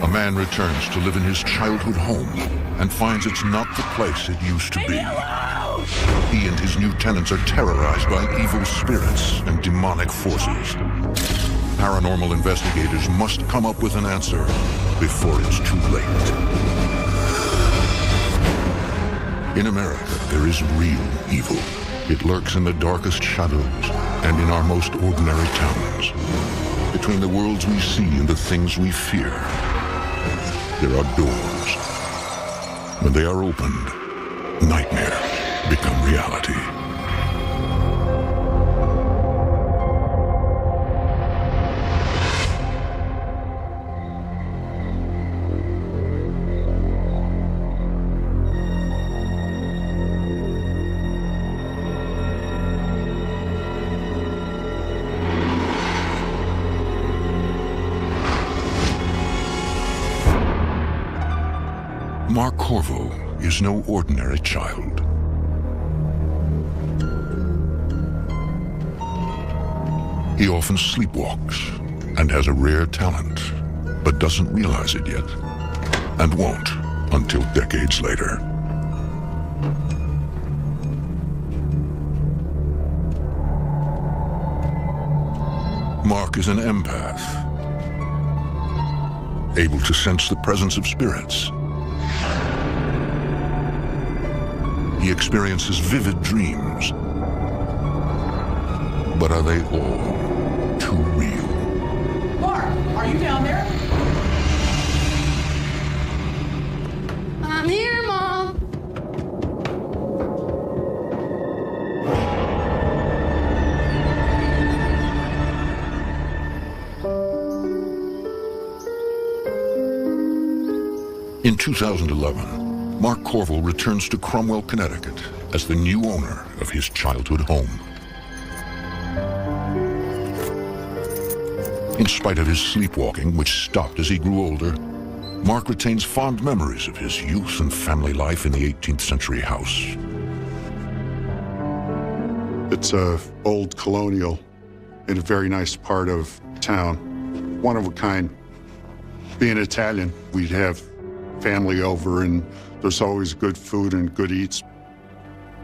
A man returns to live in his childhood home and finds it's not the place it used to be. He and his new tenants are terrorized by evil spirits and demonic forces. Paranormal investigators must come up with an answer before it's too late. In America, there is real evil. It lurks in the darkest shadows and in our most ordinary towns. Between the worlds we see and the things we fear, there are doors. When they are opened, nightmares become reality. Mark Corvo is no ordinary child. He often sleepwalks and has a rare talent, but doesn't realize it yet, and won't until decades later. Mark is an empath, able to sense the presence of spirits. He experiences vivid dreams. But are they all too real? Mark, are you down there? I'm here, Mom. In 2011, Mark Corvo returns to Cromwell, Connecticut as the new owner of his childhood home. In spite of his sleepwalking, which stopped as he grew older, Mark retains fond memories of his youth and family life in the 18th century house. It's a old colonial in a very nice part of town. One of a kind. Being Italian, we'd have family over and there's always good food and good eats.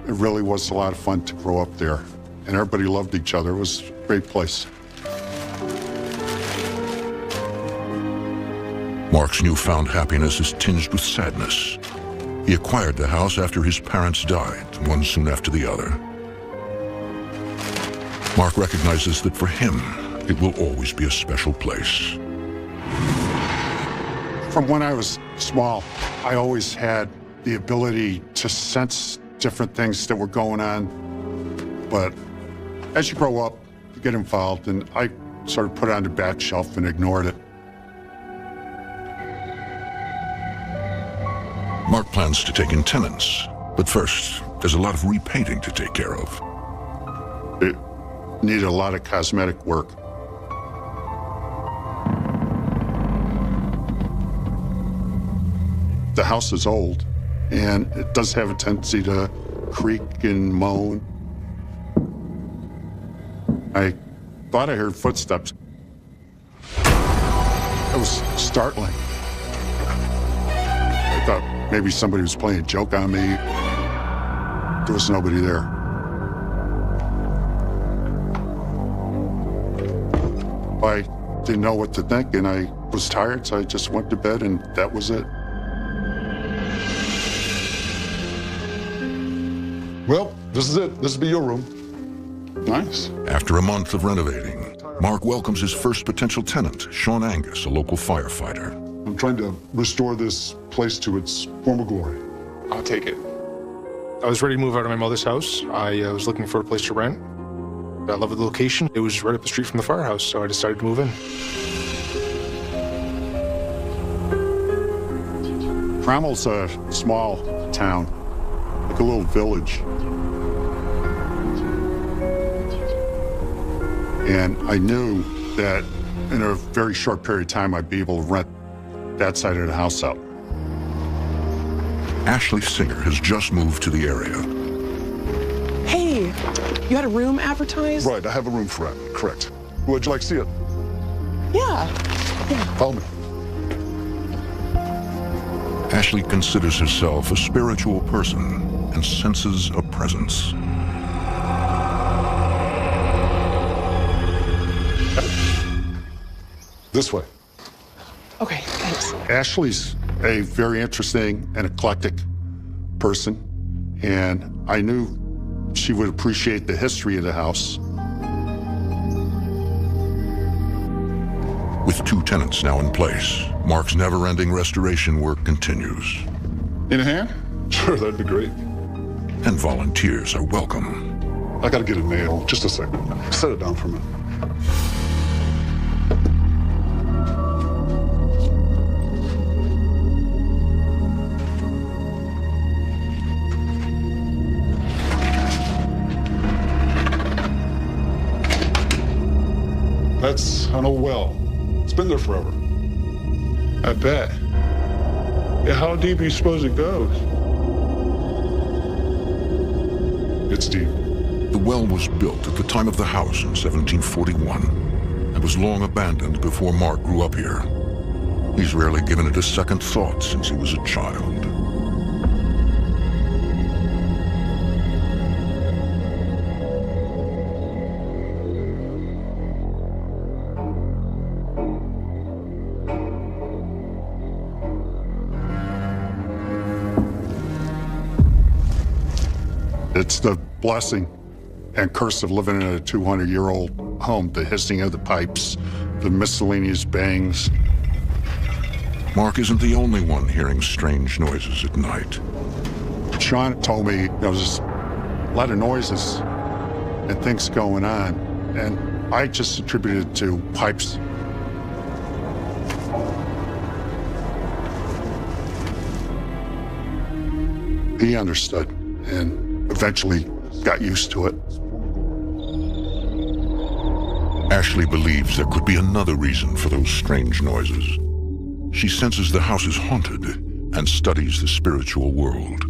It really was a lot of fun to grow up there. And everybody loved each other. It was a great place. Mark's newfound happiness is tinged with sadness. He acquired the house after his parents died, one soon after the other. Mark recognizes that for him, it will always be a special place. From when I was small, I always had the ability to sense different things that were going on. But as you grow up, you get involved, and I sort of put it on the back shelf and ignored it. Mark plans to take in tenants, but first, there's a lot of repainting to take care of. It needed a lot of cosmetic work. The house is old, and it does have a tendency to creak and moan. I thought I heard footsteps. It was startling. I thought maybe somebody was playing a joke on me. There was nobody there. I didn't know what to think, and I was tired, so I just went to bed, and that was it. Well, this is it. This will be your room. Nice. After a month of renovating, Mark welcomes his first potential tenant, Sean Angus, a local firefighter. I'm trying to restore this place to its former glory. I'll take it. I was ready to move out of my mother's house. I was looking for a place to rent. I love the location. It was right up the street from the firehouse, so I decided to move in. Cromwell's a small town, like a little village. And I knew that in a very short period of time, I'd be able to rent that side of the house out. Ashley Singer has just moved to the area. Hey, you had a room advertised? Right, I have a room for rent, correct. Would you like to see it? Yeah. Follow me. Ashley considers herself a spiritual person and senses a presence. This way. Okay, thanks. Ashley's a very interesting and eclectic person, and I knew she would appreciate the history of the house. With 2 tenants now in place, Mark's never-ending restoration work continues. In a hand? Sure, that'd be great. And volunteers are welcome. I gotta get a nail. Just a second. Set it down for a minute. That's an old well. It's been there forever. I bet. Yeah, how deep do you suppose it goes? It's deep. The well was built at the time of the house in 1741 and was long abandoned before Mark grew up here. He's rarely given it a second thought since he was a child. It's the blessing and curse of living in a 200-year-old home, the hissing of the pipes, the miscellaneous bangs. Mark isn't the only one hearing strange noises at night. Sean told me there's a lot of noises and things going on, and I just attributed it to pipes. He understood and eventually got used to it. Ashley believes there could be another reason for those strange noises. She senses the house is haunted and studies the spiritual world.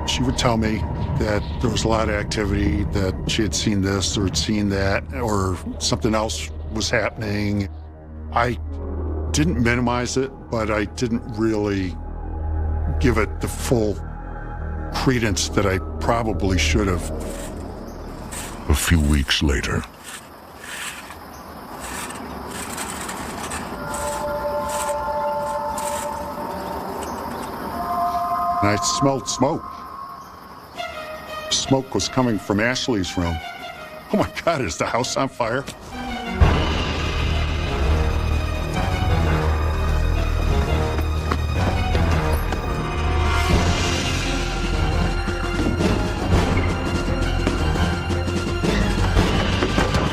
She would tell me that there was a lot of activity, that she had seen this or had seen that, or something else was happening. I didn't minimize it, but I didn't really give it the full credence that I probably should have. A few weeks later. And I smelled smoke. Smoke was coming from Ashley's room. Oh my God, is the house on fire?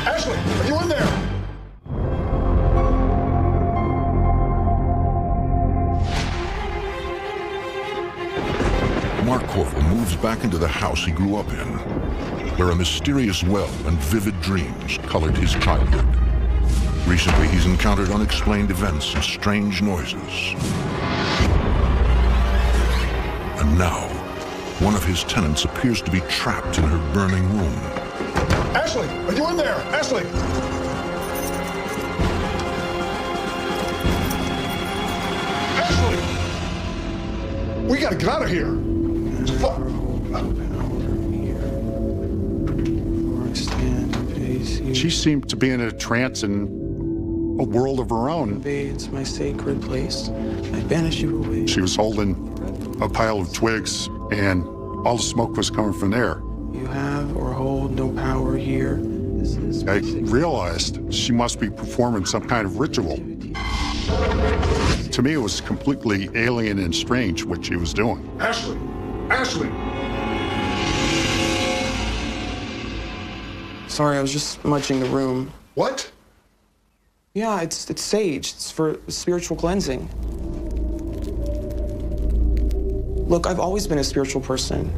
Ashley, are you in there? Mark Corville moves back into the house he grew up in, where a mysterious well and vivid dreams colored his childhood. Recently, he's encountered unexplained events and strange noises. And now, one of his tenants appears to be trapped in her burning room. Ashley, are you in there? Ashley! Ashley! We gotta get out of here. She seemed to be in a trance and a world of her own. It's my sacred place. I banish you away. She was holding a pile of twigs, and all the smoke was coming from there. You have or hold no power here. This is I realized she must be performing some kind of ritual. To me, it was completely alien and strange what she was doing. Ashley! Ashley! Sorry, I was just smudging the room. What? Yeah, it's sage. It's for spiritual cleansing. Look, I've always been a spiritual person.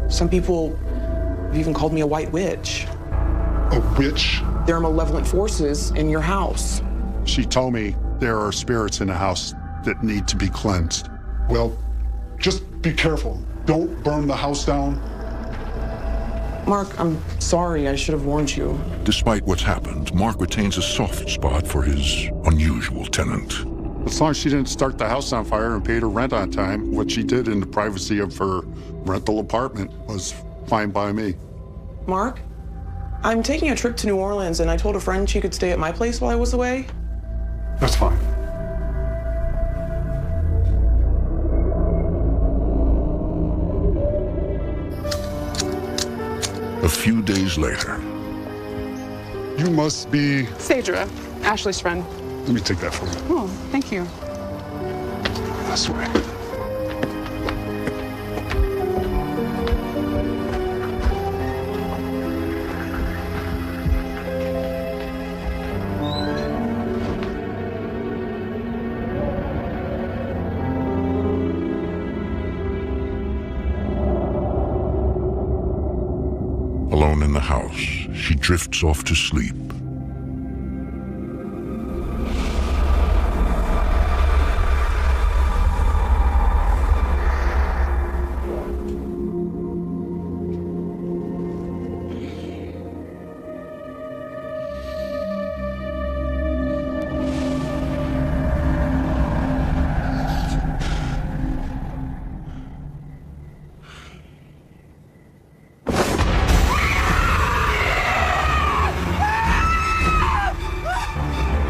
Some people have even called me a white witch. A witch? There are malevolent forces in your house. She told me there are spirits in the house that need to be cleansed. Well, just be careful. Don't burn the house down. Mark, I'm sorry. I should have warned you. Despite what's happened, Mark retains a soft spot for his unusual tenant. As long as she didn't start the house on fire and paid her rent on time, what she did in the privacy of her rental apartment was fine by me. Mark, I'm taking a trip to New Orleans, and I told a friend she could stay at my place while I was away. That's fine. A few days later, You must be... Phaedra, Ashley's friend. Let me take that for you. Oh, thank you. This way. alone in the house, she drifts off to sleep.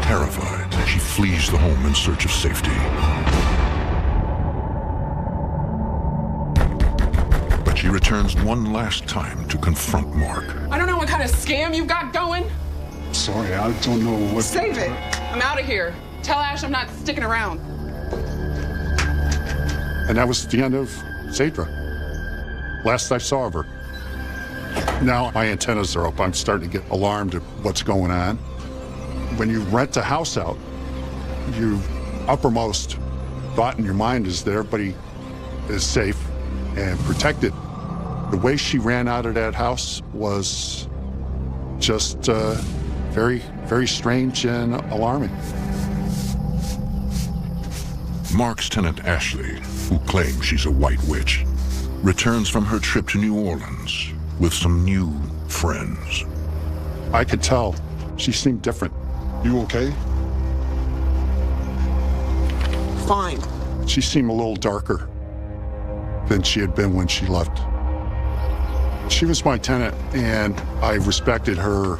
Terrified, she flees the home in search of safety. But she returns one last time to confront Mark. I don't know what kind of scam you've got going. Sorry, I don't know what... Save it. I'm out of here. Tell Ash I'm not sticking around. And that was the end of Phaedra. Last I saw of her. Now my antennas are up. I'm starting to get alarmed at what's going on. When you rent a house out, your uppermost thought in your mind is that everybody is safe and protected. The way she ran out of that house was just very, very strange and alarming. Mark's tenant Ashley, who claims she's a white witch, returns from her trip to New Orleans with some new friends. I could tell she seemed different. You okay? Fine. She seemed a little darker than she had been when she left. She was my tenant, and I respected her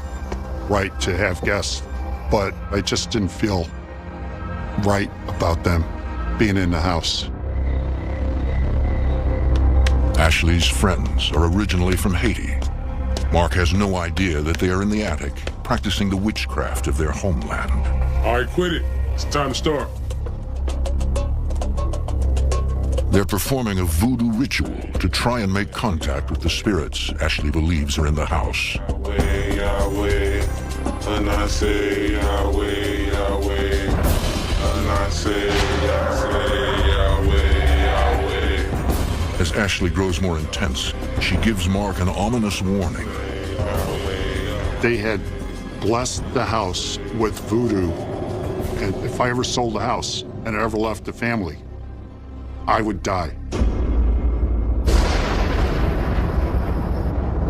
right to have guests, but I just didn't feel right about them being in the house. Ashley's friends are originally from Haiti. Mark has no idea that they are in the attic, practicing the witchcraft of their homeland. All right, quit it. It's time to start. They're performing a voodoo ritual to try and make contact with the spirits Ashley believes are in the house. Yahweh, Yahweh, Anase, Yahweh, Yahweh, Anase, Yahweh, Yahweh, Yahweh. As Ashley grows more intense, she gives Mark an ominous warning. They had blessed the house with voodoo, and if I ever sold the house and ever left the family, I would die.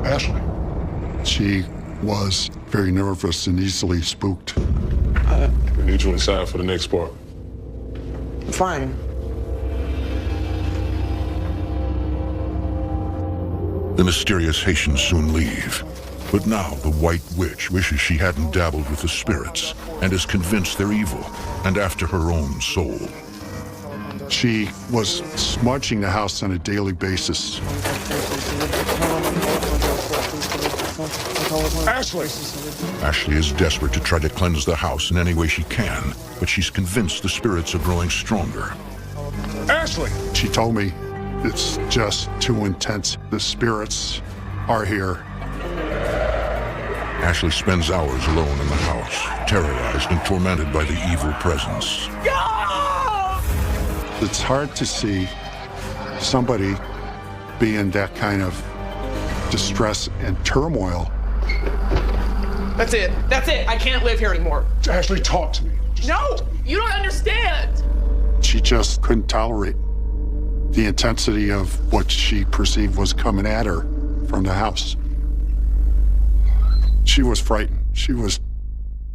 Ashley. She was very nervous and easily spooked. We need you inside for the next part. Fine. The mysterious Haitians soon leave. But now the White Witch wishes she hadn't dabbled with the spirits and is convinced they're evil and after her own soul. She was smudging the house on a daily basis. Ashley! Ashley is desperate to try to cleanse the house in any way she can, but she's convinced the spirits are growing stronger. Ashley! She told me it's just too intense. The spirits are here. Ashley spends hours alone in the house, terrorized and tormented by the evil presence. It's hard to see somebody be in that kind of distress and turmoil. That's it. That's it. I can't live here anymore. Ashley, talk to me. No, you don't understand. She just couldn't tolerate the intensity of what she perceived was coming at her from the house. She was frightened. She was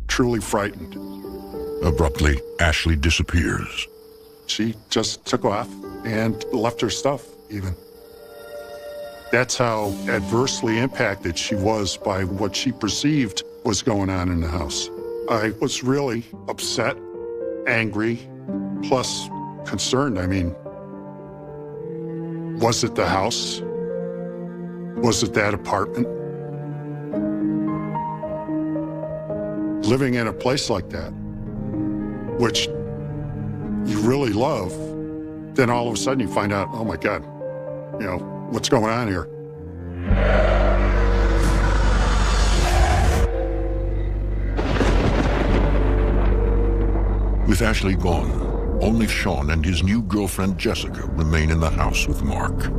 truly frightened. Abruptly, Ashley disappears. She just took off and left her stuff, even. That's how adversely impacted she was by what she perceived was going on in the house. I was really upset, angry, plus concerned. I mean, was it the house? Was it that apartment? Living in a place like that, which you really love, then all of a sudden you find out, oh my God, you know, what's going on here? With Ashley gone, only Sean and his new girlfriend Jessica remain in the house with Mark.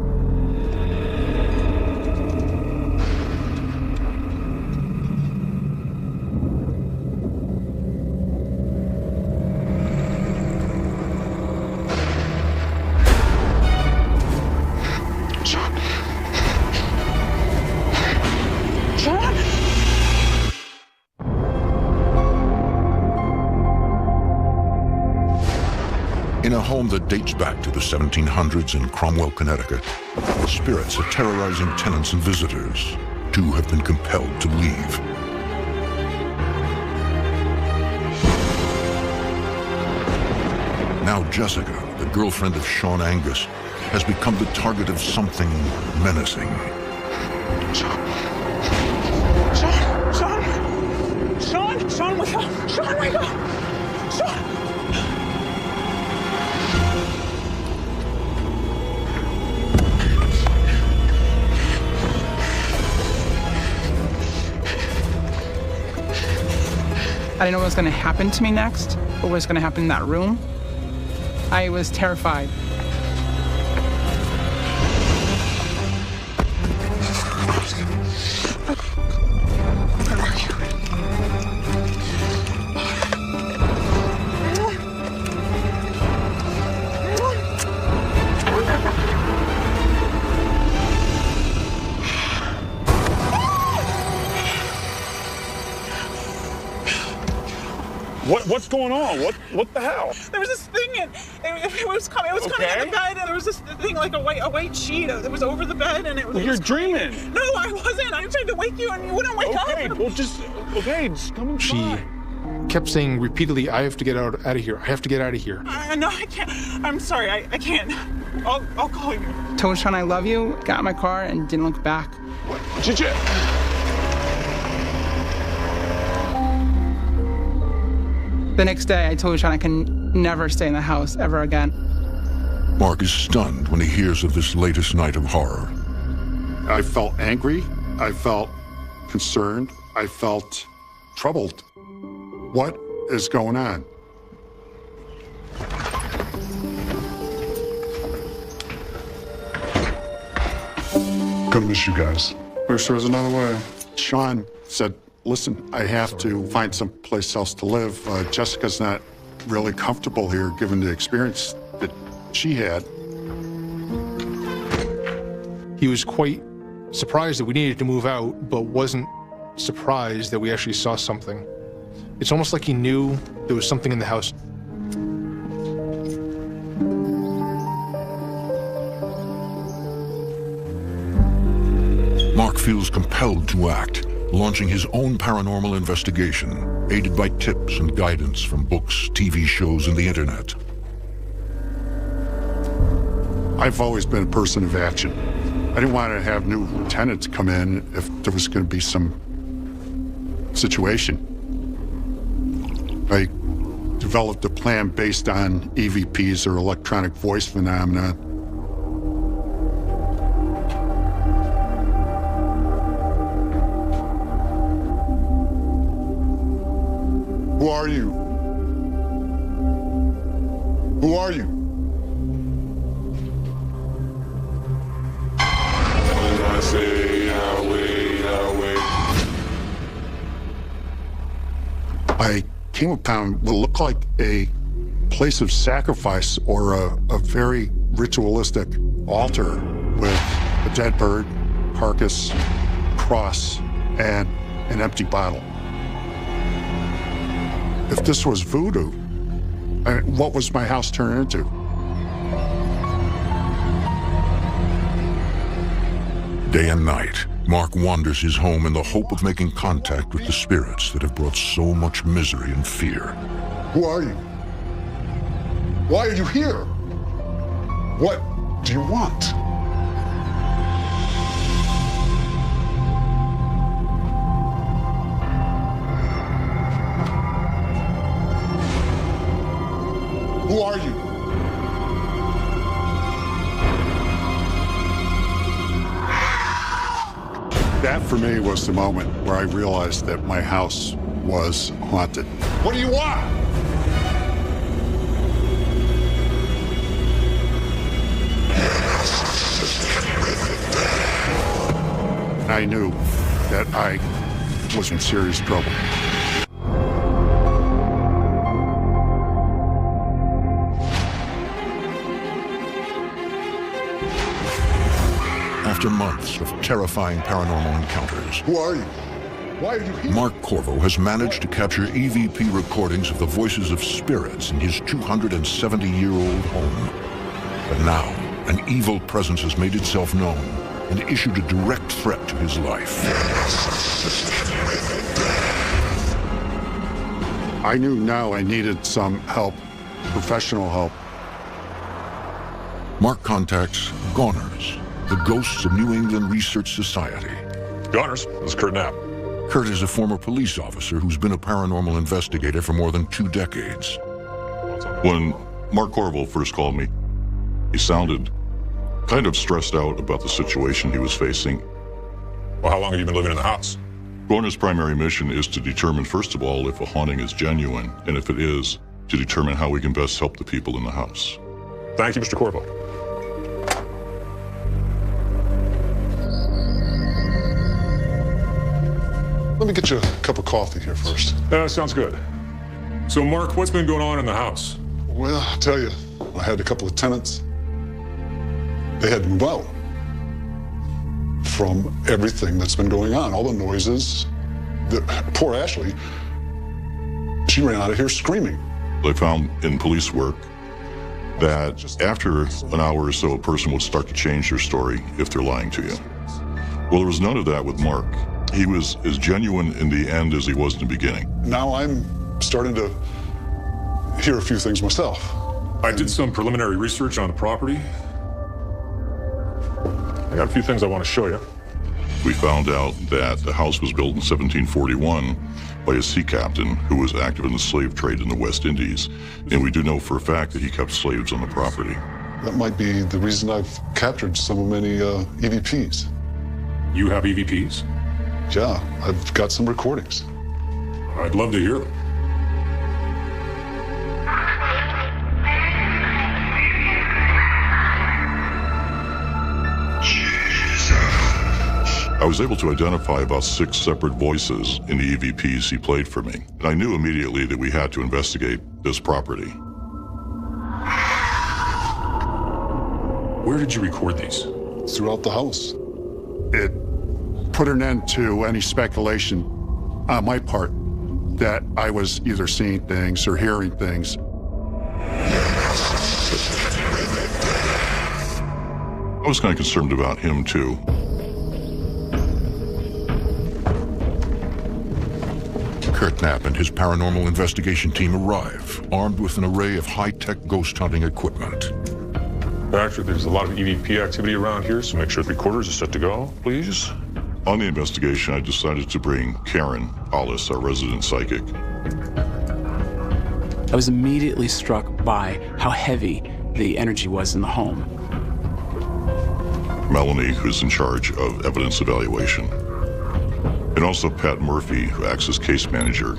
In a home that dates back to the 1700s in Cromwell, Connecticut, spirits are terrorizing tenants and visitors. 2 have been compelled to leave. Now Jessica, the girlfriend of Sean Angus, has become the target of something menacing. Sean, wake up! Sean, wake up! Sean! I didn't know what was going to happen to me next, or what was going to happen in that room. I was terrified. What's going on? What the hell? There was this thing, and it was coming. It was coming out of the bed, and there was this thing like a white sheet. It was over the bed, and it was. You're dreaming. No, I wasn't. I tried to wake you, and you wouldn't wake up. Well, just come inside. She kept saying repeatedly, "I have to get out of here. I have to get out of here." No, I can't. I'm sorry. I can't. I'll call you. Told Sean I love you. Got in my car and didn't look back. The next day, I told Sean I can never stay in the house ever again. Mark is stunned when he hears of this latest night of horror. I felt angry. I felt concerned. I felt troubled. What is going on? Gonna miss you guys. Wish there was another way. Sean said, listen, I have to find some place else to live. Jessica's not really comfortable here given the experience that she had. He was quite surprised that we needed to move out, but wasn't surprised that we actually saw something. It's almost like he knew there was something in the house. Mark feels compelled to act, launching his own paranormal investigation, aided by tips and guidance from books, TV shows, and the internet. I've always been a person of action. I didn't want to have new tenants come in if there was going to be some situation. I developed a plan based on EVPs, or electronic voice phenomena. Who are you? Who are you? I say Yahweh, Yahweh. I came upon what looked like a place of sacrifice or a very ritualistic altar with a dead bird, carcass, cross, and an empty bottle. If this was voodoo, what was my house turned into? Day and night, Mark wanders his home in the hope of making contact with the spirits that have brought so much misery and fear. Who are you? Why are you here? What do you want? Who are you? That for me was the moment where I realized that my house was haunted. What do you want? I knew that I was in serious trouble. After months of terrifying paranormal encounters, Who are you? Why are you here? Mark Corvo has managed to capture EVP recordings of the voices of spirits in his 270-year-old home. But now, an evil presence has made itself known and issued a direct threat to his life. I knew now I needed some help, professional help. Mark contacts Goners, the Ghosts of New England Research Society. Goners, this is Kurt Knapp. Kurt is a former police officer who's been a paranormal investigator for more than 2 decades. When Mark Corvo first called me, he sounded kind of stressed out about the situation he was facing. Well, how long have you been living in the house? Goners' primary mission is to determine, first of all, if a haunting is genuine, and if it is, to determine how we can best help the people in the house. Thank you, Mr. Corvo. Let me get you a cup of coffee here first. Sounds good. So, Mark, what's been going on in the house? Well, I'll tell you, I had a couple of tenants. They had to move out from everything that's been going on, all the noises. Poor Ashley, she ran out of here screaming. I found in police work that after an hour or so, a person would start to change their story if they're lying to you. Well, there was none of that with Mark. He was as genuine in the end as he was in the beginning. Now I'm starting to hear a few things myself. I did some preliminary research on the property. I got a few things I want to show you. We found out that the house was built in 1741 by a sea captain who was active in the slave trade in the West Indies. And we do know for a fact that he kept slaves on the property. That might be the reason I've captured so many EVPs. You have EVPs? Yeah, I've got some recordings. I'd love to hear them. I was able to identify about 6 separate voices in the EVPs he played for me. And I knew immediately that we had to investigate this property. Where did you record these? Throughout the house. It put an end to any speculation on my part that I was either seeing things or hearing things. I was kind of concerned about him, too. Kurt Knapp and his paranormal investigation team arrive, armed with an array of high-tech ghost hunting equipment. Actually, there's a lot of EVP activity around here, so make sure the recorders are set to go, please. On the investigation, I decided to bring Karen Hollis, our resident psychic. I was immediately struck by how heavy the energy was in the home. Melanie, who's in charge of evidence evaluation. And also Pat Murphy, who acts as case manager.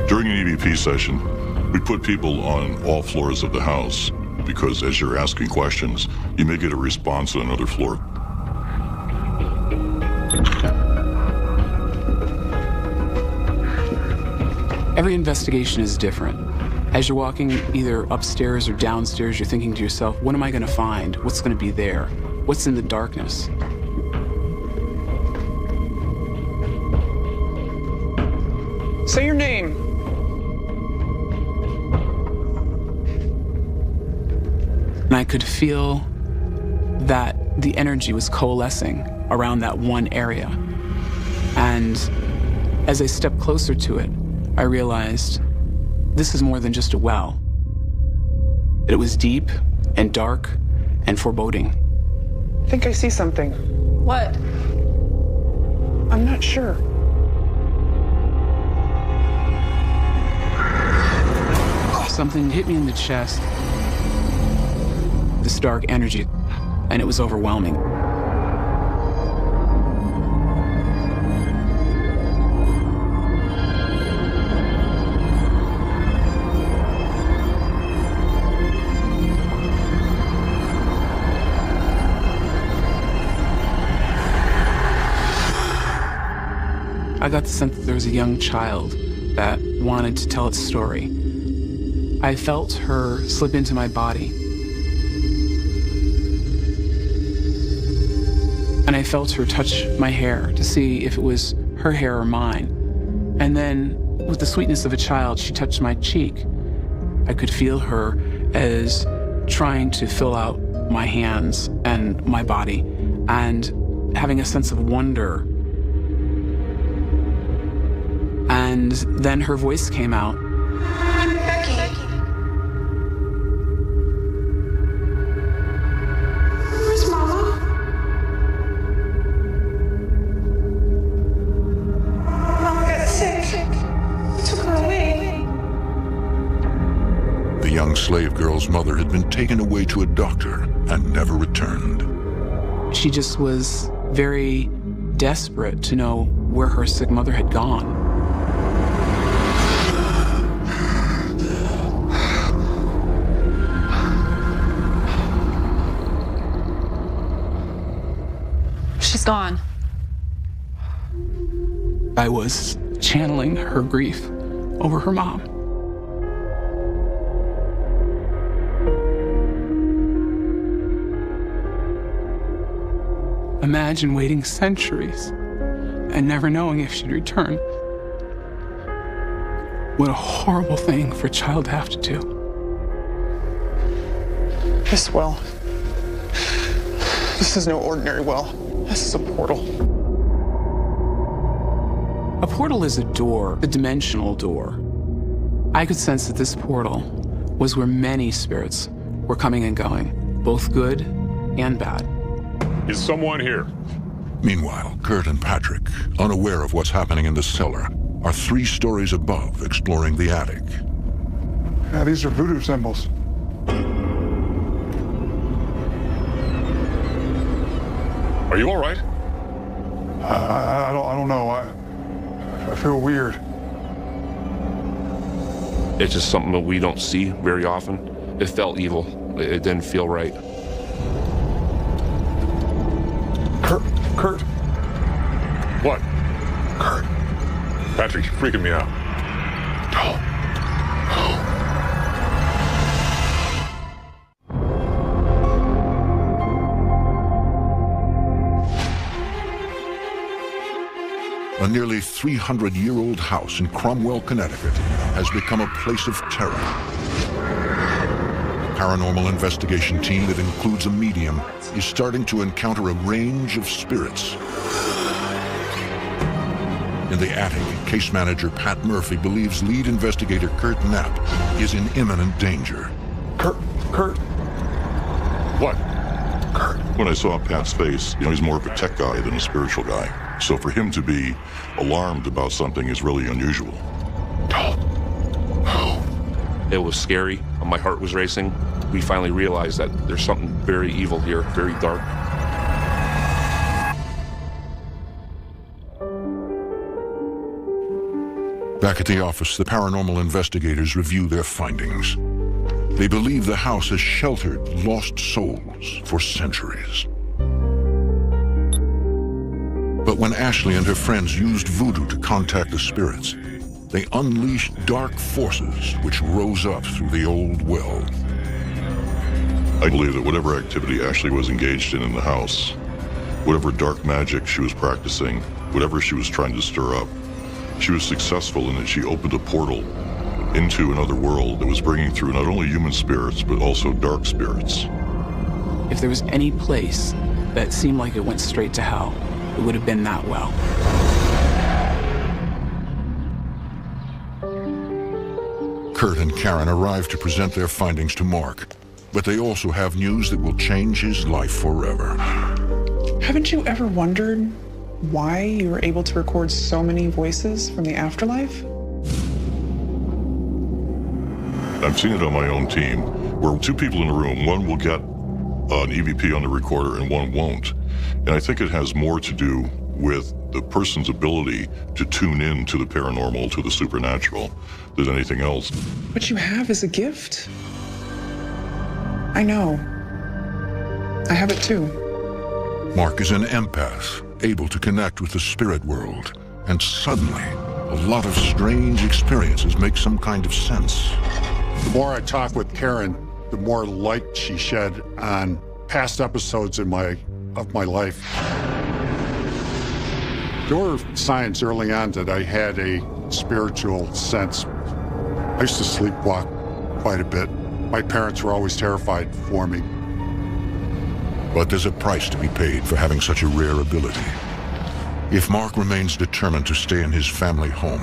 During an EVP session, we put people on all floors of the house because as you're asking questions, you may get a response on another floor. Every investigation is different. As you're walking either upstairs or downstairs, you're thinking to yourself, what am I going to find? What's going to be there? What's in the darkness? Say your name. And I could feel that the energy was coalescing around that one area. And as I stepped closer to it, I realized this is more than just a well. It was deep and dark and foreboding. I think I see something. What? I'm not sure. Something hit me in the chest. This dark energy, and it was overwhelming. I got the sense that there was a young child that wanted to tell its story. I felt her slip into my body. And I felt her touch my hair to see if it was her hair or mine. And then, with the sweetness of a child, she touched my cheek. I could feel her as trying to fill out my hands and my body, and having a sense of wonder. And then her voice came out. Becky. Where's Mama? Mama got sick. Took her away. The young slave girl's mother had been taken away to a doctor and never returned. She just was very desperate to know where her sick mother had gone. She's gone. I was channeling her grief over her mom. Imagine waiting centuries and never knowing if she'd return. What a horrible thing for a child to have to do. This well. This is no ordinary well. This is a portal. A portal is a door, a dimensional door. I could sense that this portal was where many spirits were coming and going, both good and bad. Is someone here? Meanwhile, Kurt and Patrick, unaware of what's happening in the cellar, are 3 stories above, exploring the attic. Yeah, these are voodoo symbols. Are you all right? I don't know. I feel weird. It's just something that we don't see very often. It felt evil. It didn't feel right. Kurt. What? Kurt. Patrick, you're freaking me out. A nearly 300-year-old house in Cromwell, Connecticut, has become a place of terror. A paranormal investigation team that includes a medium is starting to encounter a range of spirits. In the attic, case manager Pat Murphy believes lead investigator Kurt Knapp is in imminent danger. Kurt. What? Kurt. When I saw Pat's face, he's more of a tech guy than a spiritual guy. So for him to be alarmed about something is really unusual. It was scary. My heart was racing. We finally realized that there's something very evil here, very dark. Back at the office, the paranormal investigators review their findings. They believe the house has sheltered lost souls for centuries. But when Ashley and her friends used voodoo to contact the spirits, they unleashed dark forces which rose up through the old well. I believe that whatever activity Ashley was engaged in the house, whatever dark magic she was practicing, whatever she was trying to stir up, she was successful in that she opened a portal into another world that was bringing through not only human spirits, but also dark spirits. If there was any place that seemed like it went straight to hell, it would have been that well. Kurt and Karen arrive to present their findings to Mark, but they also have news that will change his life forever. Haven't you ever wondered why you were able to record so many voices from the afterlife? I've seen it on my own team, where two people in a room, one will get an EVP on the recorder and one won't. And I think it has more to do with the person's ability to tune in to the paranormal, to the supernatural, than anything else. What you have is a gift. I know. I have it too. Mark is an empath, able to connect with the spirit world, and suddenly, a lot of strange experiences make some kind of sense. The more I talk with Karen, the more light she shed on past episodes of my life. There were signs early on that I had a spiritual sense. I used to sleepwalk quite a bit. My parents were always terrified for me. But there's a price to be paid for having such a rare ability. If Mark remains determined to stay in his family home,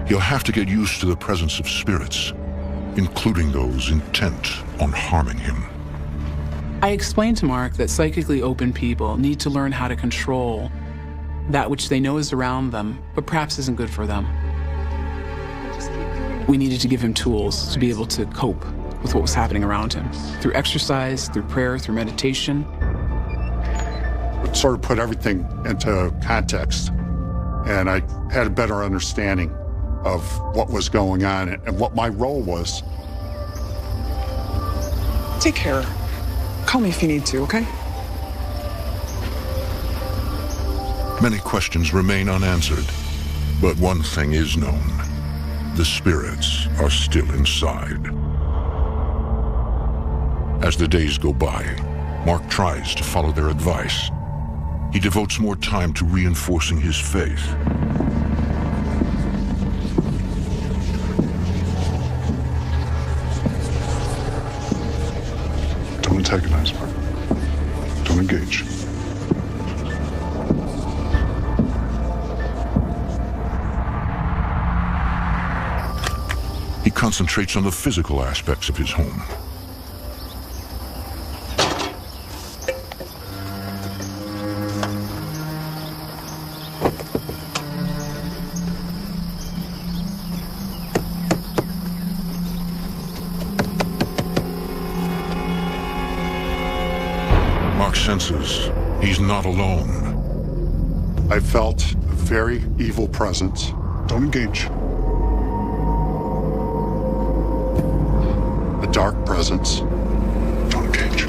he'll have to get used to the presence of spirits, including those intent on harming him. I explained to Mark that psychically open people need to learn how to control that which they know is around them, but perhaps isn't good for them. We needed to give him tools to be able to cope with what was happening around him, through exercise, through prayer, through meditation. It sort of put everything into context, and I had a better understanding of what was going on and what my role was. Take care. Call me if you need to, okay? Many questions remain unanswered, but one thing is known. The spirits are still inside. As the days go by, Mark tries to follow their advice. He devotes more time to reinforcing his faith. Don't antagonize, Mark. Don't engage. He concentrates on the physical aspects of his home. Mark senses he's not alone. I felt a very evil presence. Don't engage. A dark presence. Don't engage.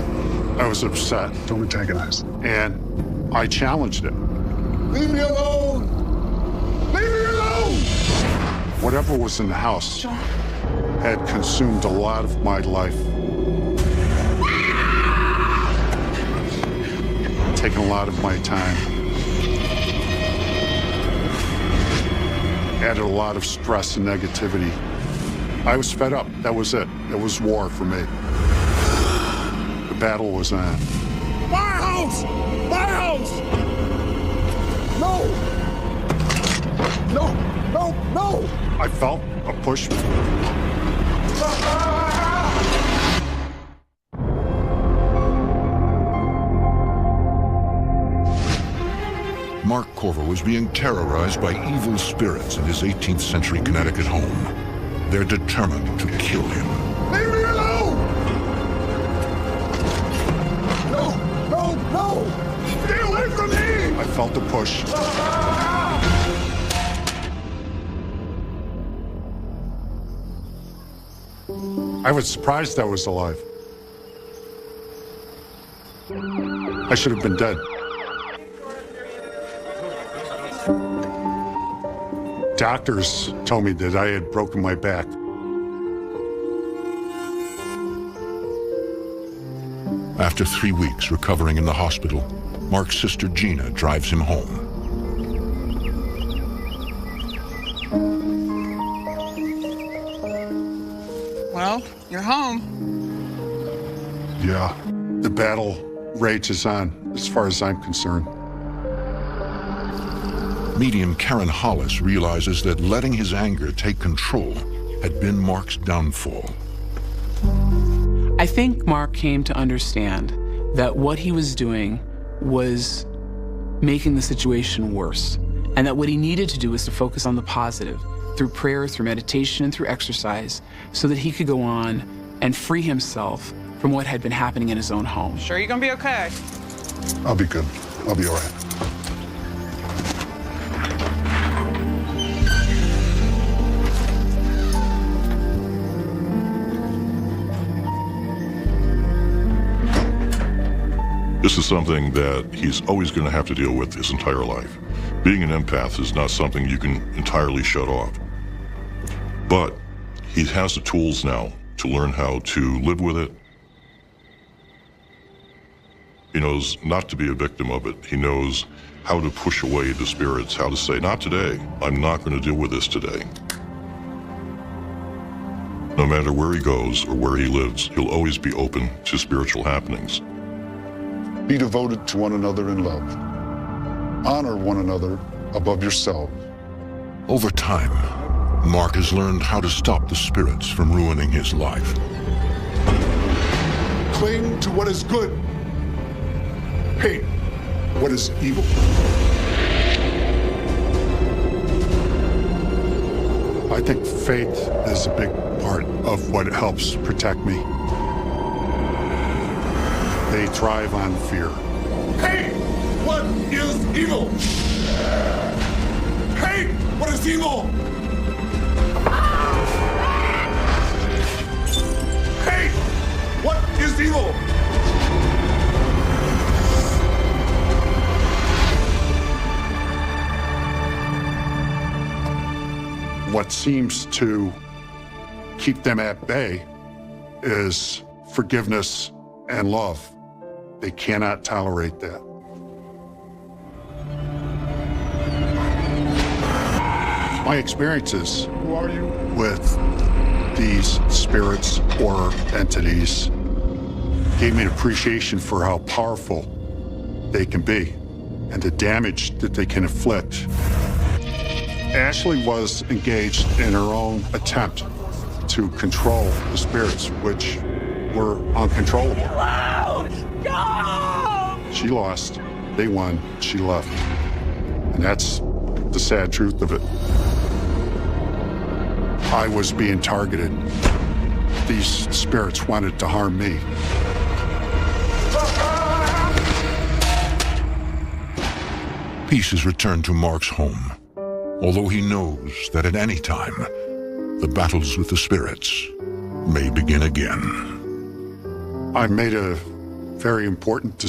I was upset. Don't antagonize. And I challenged it. Leave me alone! Leave me alone! Whatever was in the house had consumed a lot of my life. Taken a lot of my time. Added a lot of stress and negativity. I was fed up. That was it. It was war for me. The battle was on. My house! My house! No! No! No! No! I felt a push. Mark Corvo was being terrorized by evil spirits in his 18th century Connecticut home. They're determined to kill him. Leave me alone! No! No! No! Stay away from me! I felt the push. I was surprised I was alive. I should have been dead. Doctors told me that I had broken my back. After 3 weeks recovering in the hospital, Mark's sister Gina drives him home. Well, you're home. Yeah, the battle rages on, as far as I'm concerned. Medium Karen Hollis realizes that letting his anger take control had been Mark's downfall. I think Mark came to understand that what he was doing was making the situation worse, and that what he needed to do was to focus on the positive through prayer, through meditation, and through exercise, so that he could go on and free himself from what had been happening in his own home. Sure you're gonna be okay? I'll be good. I'll be all right. This is something that he's always going to have to deal with his entire life. Being an empath is not something you can entirely shut off. But he has the tools now to learn how to live with it. He knows not to be a victim of it. He knows how to push away the spirits, how to say, not today. I'm not going to deal with this today. No matter where he goes or where he lives, he'll always be open to spiritual happenings. Be devoted to one another in love. Honor one another above yourself. Over time, Mark has learned how to stop the spirits from ruining his life. Cling to what is good. Hate what is evil. I think faith is a big part of what helps protect me. They thrive on fear. Hate what is evil. Hate what is evil. Hate what is evil. What seems to keep them at bay is forgiveness and love. They cannot tolerate that. My experiences with these spirits or entities gave me an appreciation for how powerful they can be and the damage that they can inflict. Ashley was engaged in her own attempt to control the spirits, which were uncontrollable. She lost, they won, she left. And that's the sad truth of it. I was being targeted. These spirits wanted to harm me. Peace is returned to Mark's home, although he knows that at any time, the battles with the spirits may begin again. I made a very important decision.